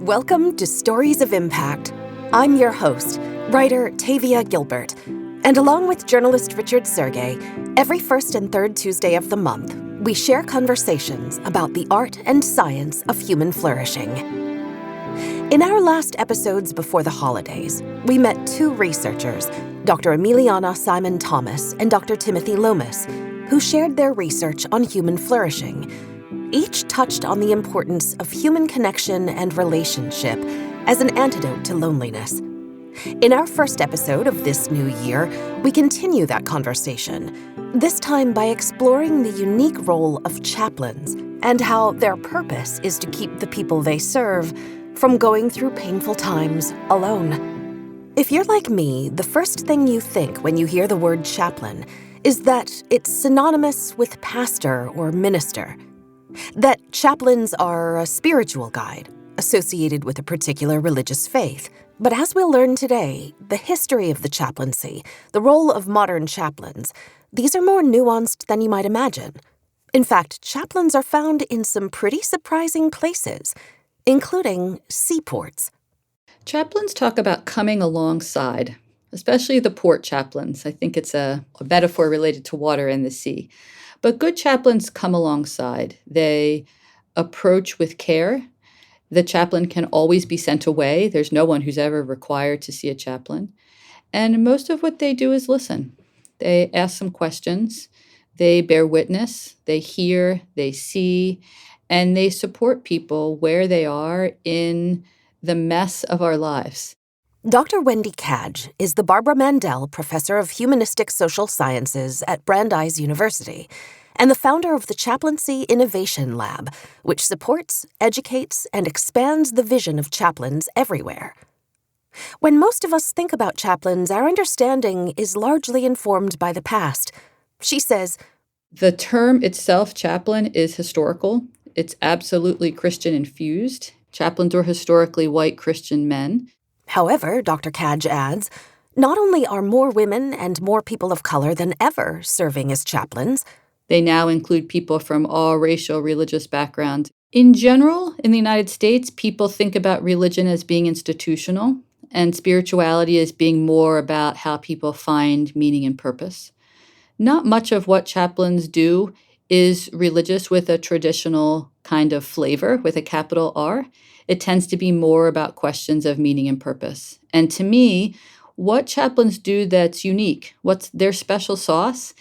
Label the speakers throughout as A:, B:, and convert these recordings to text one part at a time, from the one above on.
A: Welcome to Stories of Impact. I'm your host, writer Tavia Gilbert, and along with journalist Richard Sergey, every first and third Tuesday of the month, we share conversations about the art and science of human flourishing. In our last episodes before the holidays, we met two researchers, Dr. Emiliana Simon-Thomas and Dr. Timothy Lomas, who shared their research on human flourishing. Each touched on the importance of human connection and relationship as an antidote to loneliness. In our first episode of this new year, we continue that conversation, this time by exploring the unique role of chaplains and how their purpose is to keep the people they serve from going through painful times alone. If you're like me, the first thing you think when you hear the word chaplain is that it's synonymous with pastor or minister. That chaplains are a spiritual guide associated with a particular religious faith. But as we'll learn today, the history of the chaplaincy, the role of modern chaplains, these are more nuanced than you might imagine. In fact, chaplains are found in some pretty surprising places, including seaports.
B: Chaplains talk about coming alongside, especially the port chaplains. I think it's a metaphor related to water and the sea. But good chaplains come alongside. They approach with care. The chaplain can always be sent away. There's no one who's ever required to see a chaplain. And most of what they do is listen. They ask some questions. They bear witness. They hear, they see, and they support people where they are in the mess of our lives.
A: Dr. Wendy Cadge is the Barbara Mandell Professor of Humanistic Social Sciences at Brandeis University and the founder of the Chaplaincy Innovation Lab, which supports, educates, and expands the vision of chaplains everywhere. When most of us think about chaplains, our understanding is largely informed by the past. She says,
B: the term itself, chaplain, is historical. It's absolutely Christian-infused. Chaplains were historically white Christian men.
A: However, Dr. Cadge adds, not only are more women and more people of color than ever serving as chaplains,
B: they now include people from all racial, religious backgrounds. In general, in the United States, people think about religion as being institutional and spirituality as being more about how people find meaning and purpose. Not much of what chaplains do is religious with a traditional kind of flavor, with a capital R. It tends to be more about questions of meaning and purpose. And to me, what chaplains do that's unique, what's their special sauce,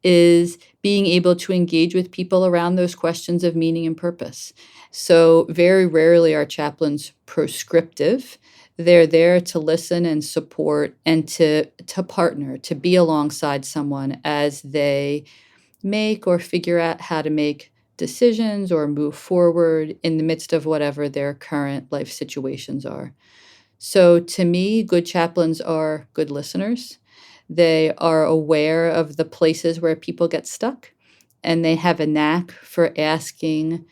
B: is being able to engage with people around those questions of meaning and purpose. So very rarely are chaplains prescriptive. They're there to listen and support and to partner, to be alongside someone as they make or figure out how to make decisions or move forward in the midst of whatever their current life situations are. So to me, good chaplains are good listeners. They are aware of the places where people get stuck, and they have a knack for asking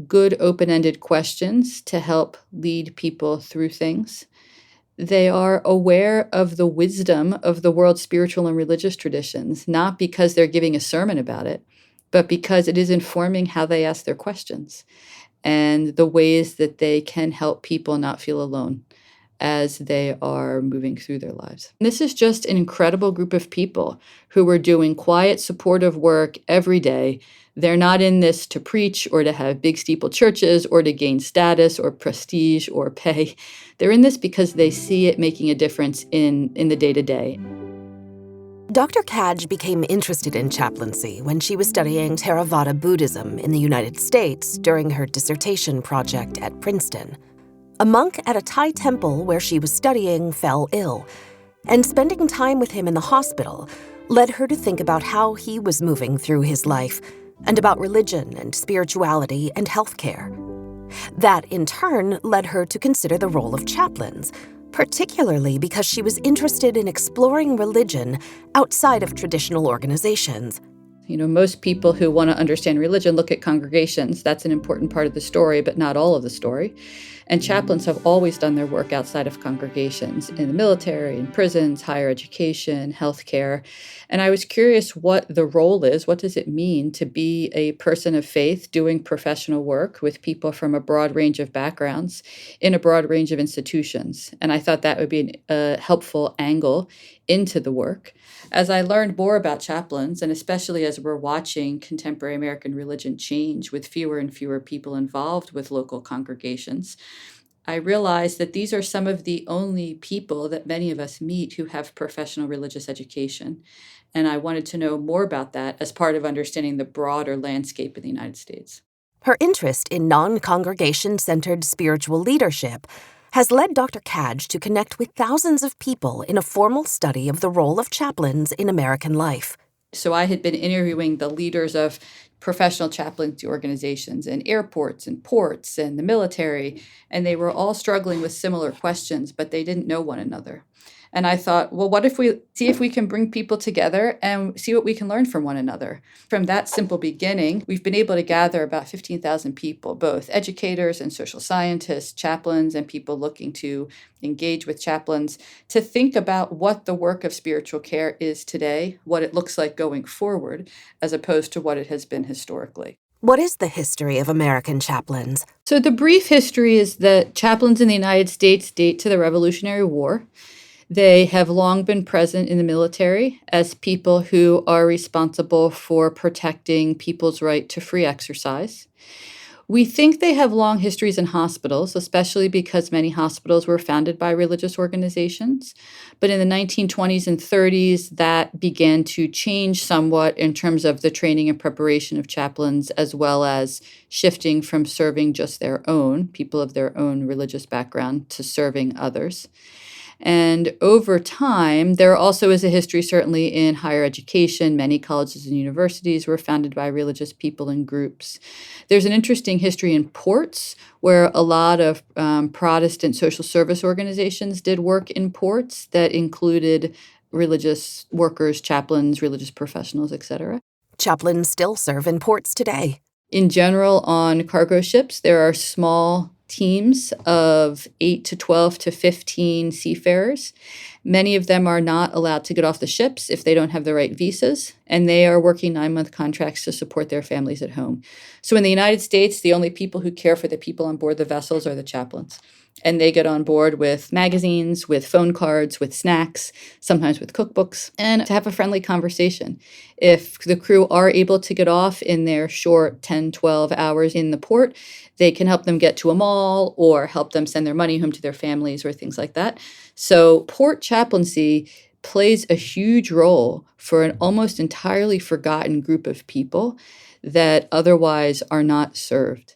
B: good open-ended questions to help lead people through things. They are aware of the wisdom of the world's spiritual and religious traditions, not because they're giving a sermon about it, but because it is informing how they ask their questions and the ways that they can help people not feel alone as they are moving through their lives. This is just an incredible group of people who are doing quiet, supportive work every day. They're not in this to preach or to have big steeple churches or to gain status or prestige or pay. They're in this because they see it making a difference in the day-to-day.
A: Dr. Cadge became interested in chaplaincy when she was studying Theravada Buddhism in the United States during her dissertation project at Princeton. A monk at a Thai temple where she was studying fell ill, and spending time with him in the hospital led her to think about how he was moving through his life and about religion and spirituality and healthcare. That, in turn, led her to consider the role of chaplains, particularly because she was interested in exploring religion outside of traditional organizations.
B: Most people who want to understand religion look at congregations. That's an important part of the story, but not all of the story. And chaplains have always done their work outside of congregations, in the military, in prisons, higher education, healthcare. And I was curious what the role is. What does it mean to be a person of faith doing professional work with people from a broad range of backgrounds in a broad range of institutions? And I thought that would be a helpful angle into the work. As I learned more about chaplains, and especially as we're watching contemporary American religion change with fewer and fewer people involved with local congregations, I realized that these are some of the only people that many of us meet who have professional religious education. And I wanted to know more about that as part of understanding the broader landscape in the United States.
A: Her interest in non-congregation-centered spiritual leadership has led Dr. Cadge to connect with thousands of people in a formal study of the role of chaplains in American life.
B: So I had been interviewing the leaders of professional chaplaincy organizations in airports and ports and the military, and they were all struggling with similar questions, but they didn't know one another. And I thought, well, what if we see if we can bring people together and see what we can learn from one another? From that simple beginning, we've been able to gather about 15,000 people, both educators and social scientists, chaplains, and people looking to engage with chaplains, to think about what the work of spiritual care is today, what it looks like going forward, as opposed to what it has been historically.
A: What is the history of American chaplains?
B: So the brief history is that chaplains in the United States date to the Revolutionary War. They have long been present in the military as people who are responsible for protecting people's right to free exercise. We think they have long histories in hospitals, especially because many hospitals were founded by religious organizations. But in the 1920s and 30s, that began to change somewhat in terms of the training and preparation of chaplains, as well as shifting from serving just their own, people of their own religious background, to serving others. And over time, there also is a history, certainly in higher education. Many colleges and universities were founded by religious people and groups. There's an interesting history in ports, where a lot of Protestant social service organizations did work in ports that included religious workers, chaplains, religious professionals, etc.
A: Chaplains still serve in ports today.
B: In general, on cargo ships, there are small teams of 8 to 12 to 15 seafarers. Many of them are not allowed to get off the ships if they don't have the right visas, and they are working 9-month contracts to support their families at home. So in the United States, the only people who care for the people on board the vessels are the chaplains. And they get on board with magazines, with phone cards, with snacks, sometimes with cookbooks, and to have a friendly conversation. If the crew are able to get off in their short 10, 12 hours in the port, they can help them get to a mall or help them send their money home to their families or things like that. So port chaplaincy plays a huge role for an almost entirely forgotten group of people that otherwise are not served.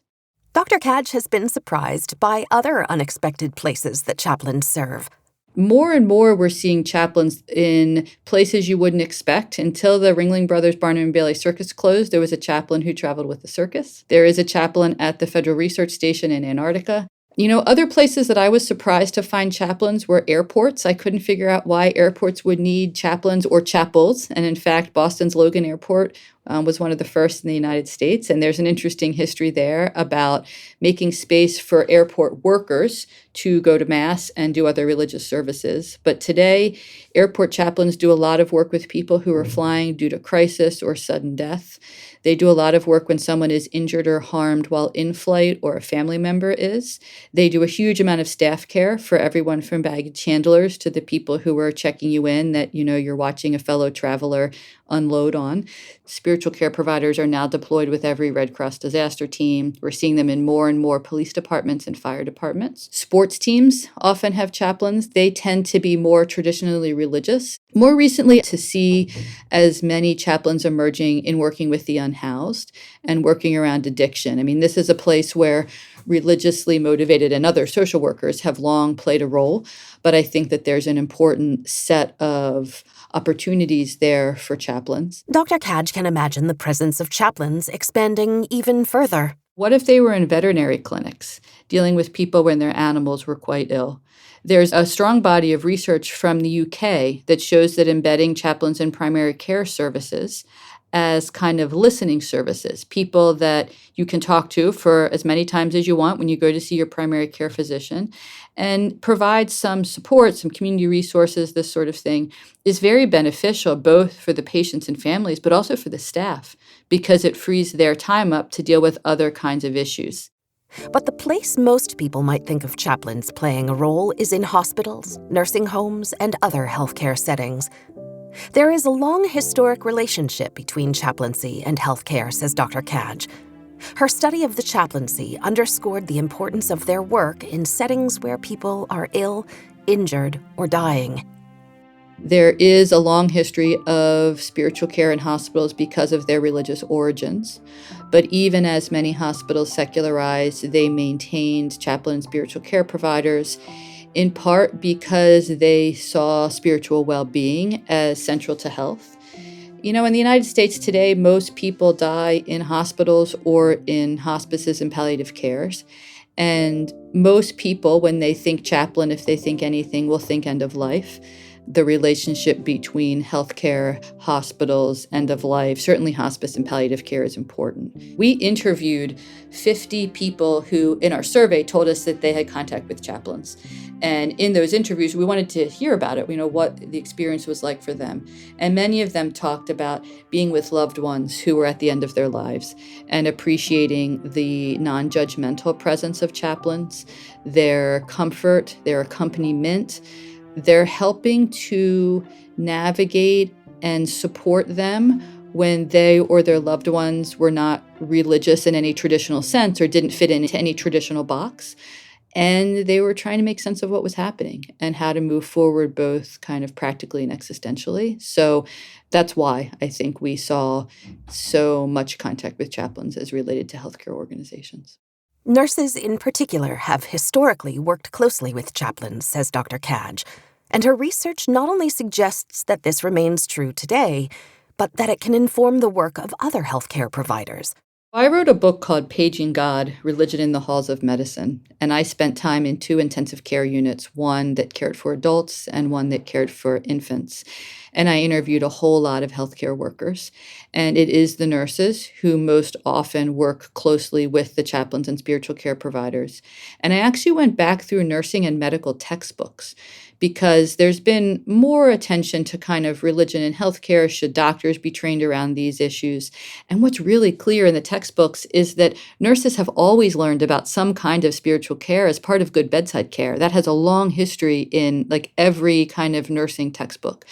A: Dr. Cadge has been surprised by other unexpected places that chaplains serve.
B: More and more, we're seeing chaplains in places you wouldn't expect. Until the Ringling Brothers Barnum and Bailey Circus closed, there was a chaplain who traveled with the circus. There is a chaplain at the Federal Research Station in Antarctica. Other places that I was surprised to find chaplains were airports. I couldn't figure out why airports would need chaplains or chapels. And in fact, Boston's Logan Airport was one of the first in the United States. And there's an interesting history there about making space for airport workers to go to Mass and do other religious services. But today, airport chaplains do a lot of work with people who are flying due to crisis or sudden death. They do a lot of work when someone is injured or harmed while in flight or a family member is. They do a huge amount of staff care for everyone from baggage handlers to the people who are checking you in that, you're watching a fellow traveler unload on. Spiritual care providers are now deployed with every Red Cross disaster team. We're seeing them in more and more police departments and fire departments. Sports teams often have chaplains. They tend to be more traditionally religious. More recently, to see as many chaplains emerging in working with the unhoused and working around addiction. I mean, this is a place where religiously motivated and other social workers have long played a role, but I think that there's an important set of opportunities there for chaplains.
A: Dr. Cadge can imagine the presence of chaplains expanding even further.
B: What if they were in veterinary clinics, dealing with people when their animals were quite ill? There's a strong body of research from the UK that shows that embedding chaplains in primary care services as kind of listening services, people that you can talk to for as many times as you want when you go to see your primary care physician, and provide some support, some community resources, this sort of thing, is very beneficial both for the patients and families, but also for the staff, because it frees their time up to deal with other kinds of issues.
A: But the place most people might think of chaplains playing a role is in hospitals, nursing homes, and other healthcare settings. There is a long historic relationship between chaplaincy and healthcare, says Dr. Cadge. Her study of the chaplaincy underscored the importance of their work in settings where people are ill, injured, or dying.
B: There is a long history of spiritual care in hospitals because of their religious origins. But even as many hospitals secularized, they maintained chaplain and spiritual care providers, in part because they saw spiritual well-being as central to health. In the United States today, most people die in hospitals or in hospices and palliative cares. And most people, when they think chaplain, if they think anything, will think end of life. The relationship between healthcare, hospitals, end of life, certainly hospice and palliative care is important. We interviewed 50 people who, in our survey, told us that they had contact with chaplains. And in those interviews, we wanted to hear about it, what the experience was like for them. And many of them talked about being with loved ones who were at the end of their lives and appreciating the non-judgmental presence of chaplains, their comfort, their accompaniment. They're helping to navigate and support them when they or their loved ones were not religious in any traditional sense or didn't fit into any traditional box. And they were trying to make sense of what was happening and how to move forward both kind of practically and existentially. So that's why I think we saw so much contact with chaplains as related to healthcare organizations.
A: Nurses in particular have historically worked closely with chaplains, says Dr. Cadge, and her research not only suggests that this remains true today, but that it can inform the work of other healthcare providers.
B: I wrote a book called Paging God, Religion in the Halls of Medicine, and I spent time in 2 intensive care units, one that cared for adults and one that cared for infants. And I interviewed a whole lot of healthcare workers, and it is the nurses who most often work closely with the chaplains and spiritual care providers. And I actually went back through nursing and medical textbooks because there's been more attention to kind of religion and healthcare. Should doctors be trained around these issues? And what's really clear in the textbooks is that nurses have always learned about some kind of spiritual care as part of good bedside care. That has a long history in every kind of nursing textbook.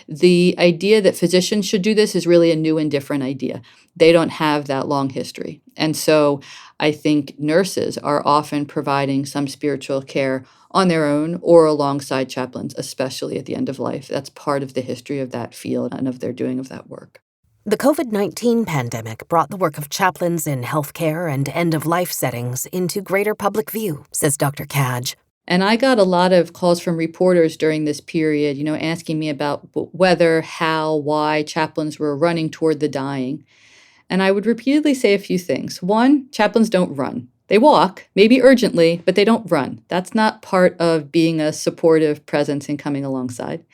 B: The idea that physicians should do this is really a new and different idea. They don't have that long history. And so I think nurses are often providing some spiritual care on their own or alongside chaplains, especially at the end of life. That's part of the history of that field and of their doing of that work.
A: The COVID-19 pandemic brought the work of chaplains in healthcare and end-of-life settings into greater public view, says Dr. Cadge.
B: And I got a lot of calls from reporters during this period, asking me about whether, how, why chaplains were running toward the dying. And I would repeatedly say a few things. One, chaplains don't run. They walk, maybe urgently, but they don't run. That's not part of being a supportive presence and coming alongside.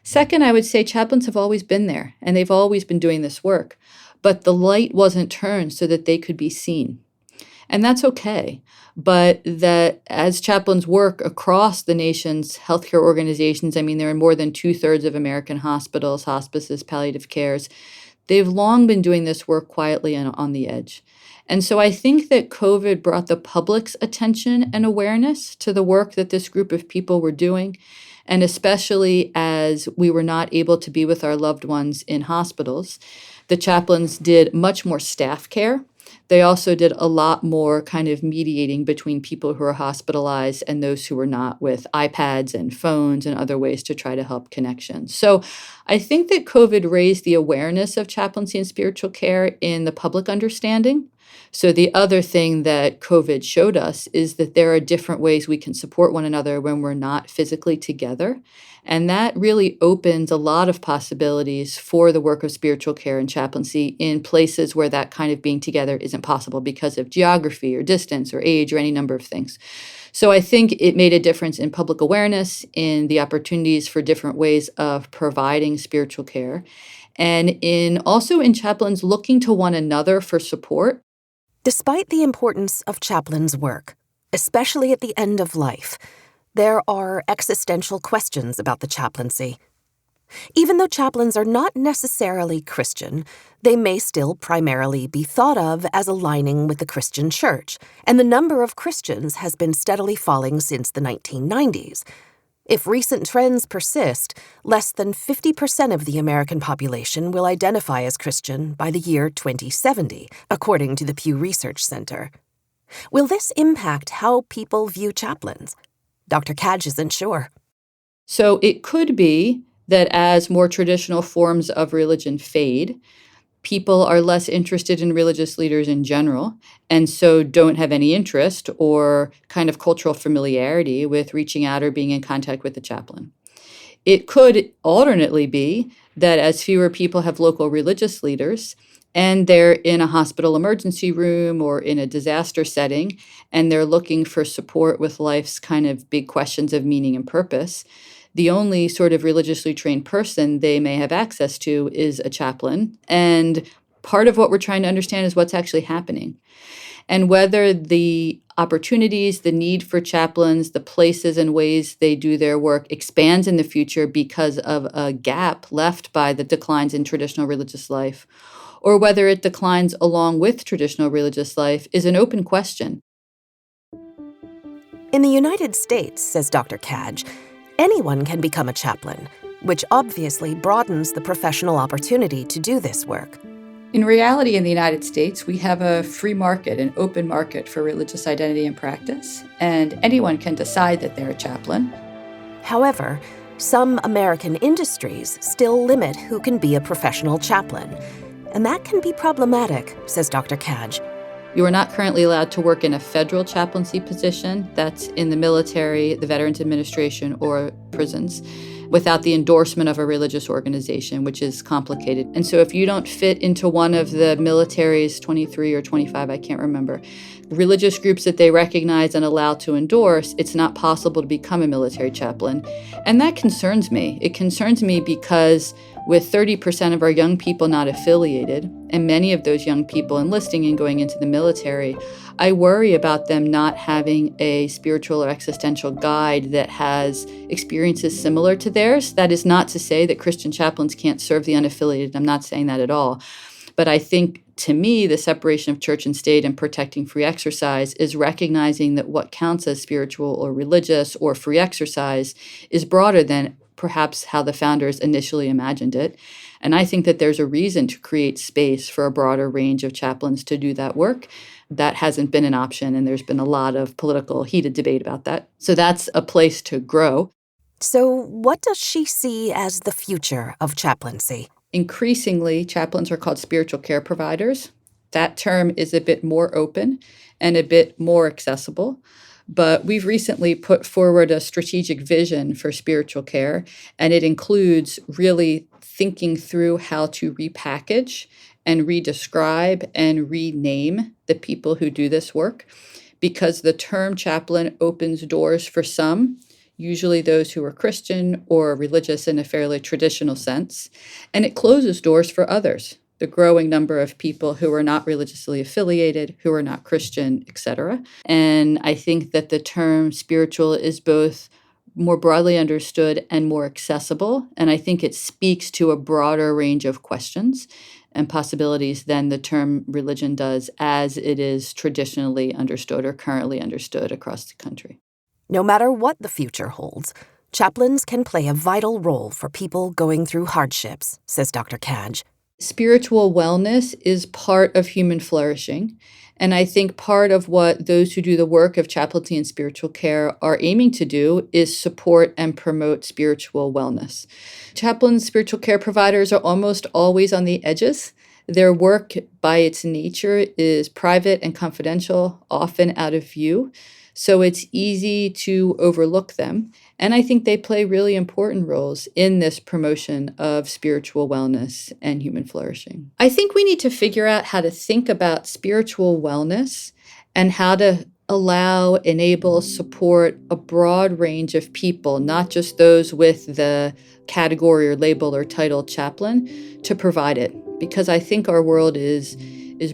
B: Second, I would say chaplains have always been there, and they've always been doing this work. But the light wasn't turned so that they could be seen. And that's okay. But that as chaplains work across the nation's healthcare organizations, they're in more than 2/3 of American hospitals, hospices, palliative cares, they've long been doing this work quietly and on the edge. And so I think that COVID brought the public's attention and awareness to the work that this group of people were doing. And especially as we were not able to be with our loved ones in hospitals, the chaplains did much more staff care. They also did a lot more kind of mediating between people who are hospitalized and those who were not, with iPads and phones and other ways to try to help connections. So I think that COVID raised the awareness of chaplaincy and spiritual care in the public understanding. So the other thing that COVID showed us is that there are different ways we can support one another when we're not physically together. And that really opens a lot of possibilities for the work of spiritual care and chaplaincy in places where that kind of being together isn't possible because of geography or distance or age or any number of things. So I think it made a difference in public awareness, in the opportunities for different ways of providing spiritual care. and also in chaplains looking to one another for support.
A: Despite the importance of chaplains' work, especially at the end of life, there are existential questions about the chaplaincy. Even though chaplains are not necessarily Christian, they may still primarily be thought of as aligning with the Christian church, and the number of Christians has been steadily falling since the 1990s. If recent trends persist, less than 50% of the American population will identify as Christian by the year 2070, according to the Pew Research Center. Will this impact how people view chaplains? Dr. Cadge isn't sure.
B: So it could be that as more traditional forms of religion fade, people are less interested in religious leaders in general, and so don't have any interest or kind of cultural familiarity with reaching out or being in contact with the chaplain. It could alternately be that as fewer people have local religious leaders, and they're in a hospital emergency room or in a disaster setting, and they're looking for support with life's kind of big questions of meaning and purpose, the only sort of religiously trained person they may have access to is a chaplain. And part of what we're trying to understand is what's actually happening, and whether the opportunities, the need for chaplains, the places and ways they do their work expands in the future because of a gap left by the declines in traditional religious life, or whether it declines along with traditional religious life is an open question.
A: In the United States, says Dr. Cadge, anyone can become a chaplain, which obviously broadens the professional opportunity to do this work.
B: In reality, in the United States, we have a free market, an open market for religious identity and practice, and anyone can decide that they're a chaplain.
A: However, some American industries still limit who can be a professional chaplain, and that can be problematic, says Dr. Cadge.
B: You are not currently allowed to work in a federal chaplaincy position, that's in the military, the Veterans Administration, or prisons, without the endorsement of a religious organization, which is complicated. And so if you don't fit into one of the military's 23 or 25, I can't remember, religious groups that they recognize and allow to endorse, it's not possible to become a military chaplain. And that concerns me. It concerns me because with 30% of our young people not affiliated, and many of those young people enlisting and going into the military, I worry about them not having a spiritual or existential guide that has experiences similar to theirs. That is not to say that Christian chaplains can't serve the unaffiliated. I'm not saying that at all. But I think, to me, the separation of church and state and protecting free exercise is recognizing that what counts as spiritual or religious or free exercise is broader than perhaps how the founders initially imagined it. And I think that there's a reason to create space for a broader range of chaplains to do that work. That hasn't been an option, and there's been a lot of political heated debate about that. So that's a place to grow.
A: So what does she see as the future of chaplaincy?
B: Increasingly, chaplains are called spiritual care providers. That term is a bit more open and a bit more accessible. But we've recently put forward a strategic vision for spiritual care, and it includes really thinking through how to repackage and redescribe and rename the people who do this work, because the term chaplain opens doors for some, usually those who are Christian or religious in a fairly traditional sense, and it closes doors for others, the growing number of people who are not religiously affiliated, who are not Christian, etc. And I think that the term spiritual is both more broadly understood and more accessible, and I think it speaks to a broader range of questions and possibilities than the term religion does as it is traditionally understood or currently understood across the country.
A: No matter what the future holds, chaplains can play a vital role for people going through hardships, says Dr. Cadge.
B: Spiritual wellness is part of human flourishing. And I think part of what those who do the work of chaplaincy and spiritual care are aiming to do is support and promote spiritual wellness. Chaplains, spiritual care providers are almost always on the edges. Their work, by its nature, is private and confidential, often out of view. So it's easy to overlook them. And I think they play really important roles in this promotion of spiritual wellness and human flourishing. I think we need to figure out how to think about spiritual wellness and how to allow, enable, support a broad range of people, not just those with the category or label or title chaplain, to provide it. Because I think our world is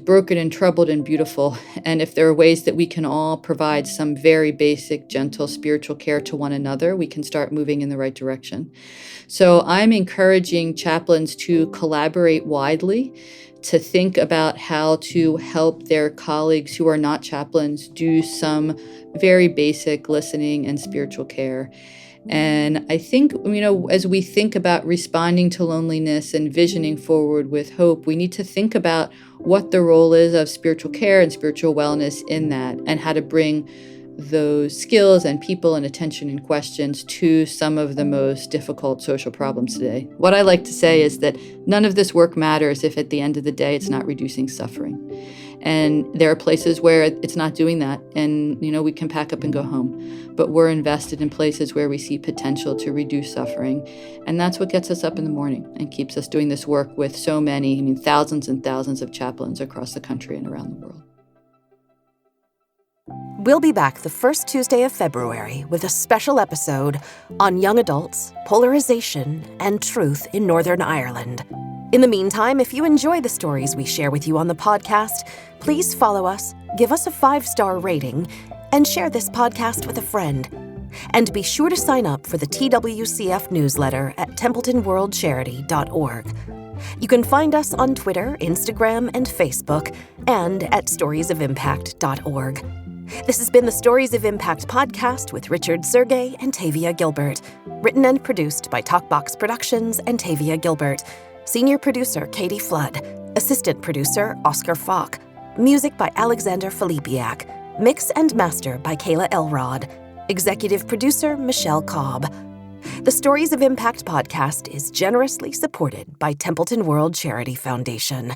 B: broken and troubled and beautiful. And if there are ways that we can all provide some very basic, gentle spiritual care to one another, we can start moving in the right direction. So I'm encouraging chaplains to collaborate widely, to think about how to help their colleagues who are not chaplains do some very basic listening and spiritual care. And I think, as we think about responding to loneliness and visioning forward with hope, we need to think about what the role is of spiritual care and spiritual wellness in that, and how to bring those skills and people and attention and questions to some of the most difficult social problems today. What I like to say is that none of this work matters if at the end of the day it's not reducing suffering. And there are places where it's not doing that, and we can pack up and go home. But we're invested in places where we see potential to reduce suffering, and that's what gets us up in the morning and keeps us doing this work with so many, thousands and thousands of chaplains across the country and around the world.
A: We'll be back the first Tuesday of February with a special episode on young adults, polarization, and truth in Northern Ireland. In the meantime, if you enjoy the stories we share with you on the podcast, please follow us, give us a 5-star rating, and share this podcast with a friend. And be sure to sign up for the TWCF newsletter at templetonworldcharity.org. You can find us on Twitter, Instagram, and Facebook, and at storiesofimpact.org. This has been the Stories of Impact podcast with Richard Sergey and Tavia Gilbert. Written and produced by Talkbox Productions and Tavia Gilbert. Senior producer Katie Flood. Assistant producer Oscar Falk. Music by Alexander Filipiak. Mix and master by Kayla Elrod. Executive producer Michelle Cobb. The Stories of Impact podcast is generously supported by Templeton World Charity Foundation.